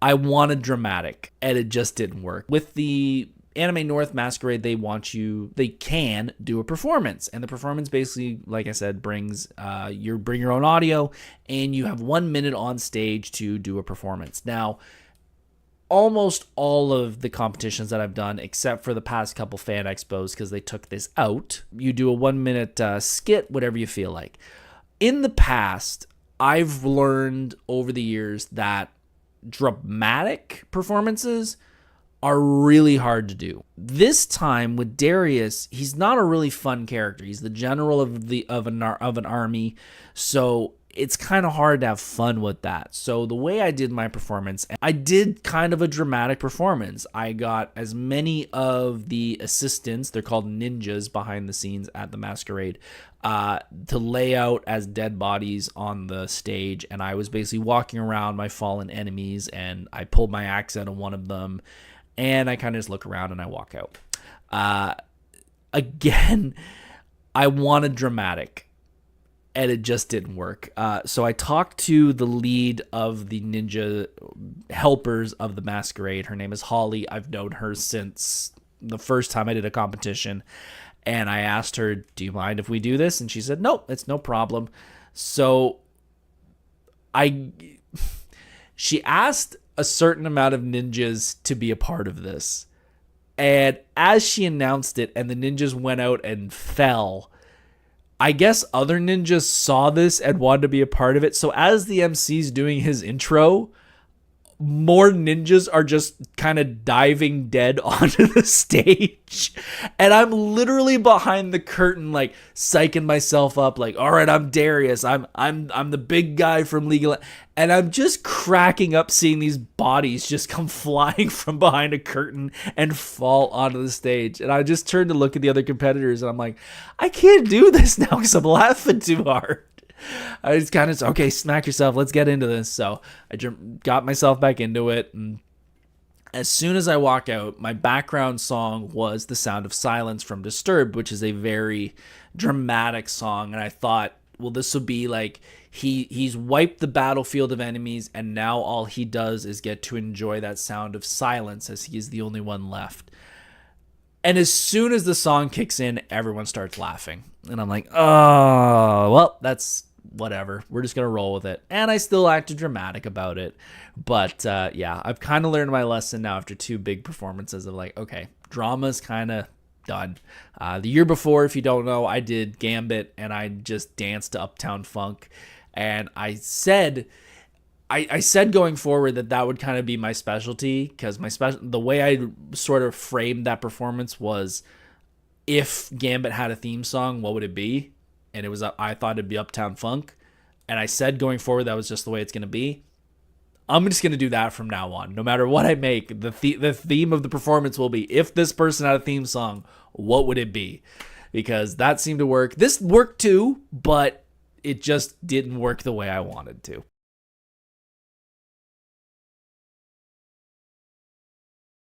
I wanted dramatic, and it just didn't work. With the Anime North Masquerade, they can do a performance, and the performance basically, like I said, brings bring your own audio, and you have 1 minute on stage to do a performance. Now, almost all of the competitions that I've done, except for the past couple fan expos, because they took this out, you do a 1 minute skit, whatever you feel like. In the past, I've learned over the years that dramatic performances are really hard to do. This time with Darius, he's not a really fun character. He's the general of an army, so it's kind of hard to have fun with that. So the way I did my performance, I did kind of a dramatic performance. I got as many of the assistants, they're called ninjas behind the scenes at the masquerade, to lay out as dead bodies on the stage. And I was basically walking around my fallen enemies, and I pulled my axe out of one of them, and I kind of just look around and I walk out. Again, I wanted dramatic, and it just didn't work. So I talked to the lead of the ninja helpers of the masquerade. Her name is Holly. I've known her since the first time I did a competition. And I asked her, do you mind if we do this? And she said, nope, it's no problem. So she asked a certain amount of ninjas to be a part of this. And as she announced it and the ninjas went out and fell, I guess other ninjas saw this and wanted to be a part of it. So as the MC's doing his intro, more ninjas are just kind of diving dead onto the stage. And I'm literally behind the curtain, like psyching myself up, like, all right, I'm Darius. I'm the big guy from Legal. And I'm just cracking up seeing these bodies just come flying from behind a curtain and fall onto the stage. And I just turned to look at the other competitors and I'm like, I can't do this now because I'm laughing too hard. I just kind of, okay, smack yourself. Let's get into this. So I got myself back into it. And as soon as I walk out, my background song was The Sound of Silence from Disturbed, which is a very dramatic song. And I thought, well, this will be like he's wiped the battlefield of enemies, and now all he does is get to enjoy that sound of silence as he is the only one left. And as soon as the song kicks in, everyone starts laughing. And I'm like, oh, well, that's whatever. We're just going to roll with it. And I still acted dramatic about it. But yeah, I've kind of learned my lesson now after 2 big performances of like, okay, drama's kind of done. The year before, if you don't know, I did Gambit and I just danced to Uptown Funk. And I said going forward that would kind of be my specialty, because the way I sort of framed that performance was, if Gambit had a theme song, what would it be? And it was, I thought it'd be Uptown Funk. And I said going forward, that was just the way it's going to be. I'm just going to do that from now on. No matter what I make, the theme of the performance will be, if this person had a theme song, what would it be? Because that seemed to work. This worked too, but it just didn't work the way I wanted to.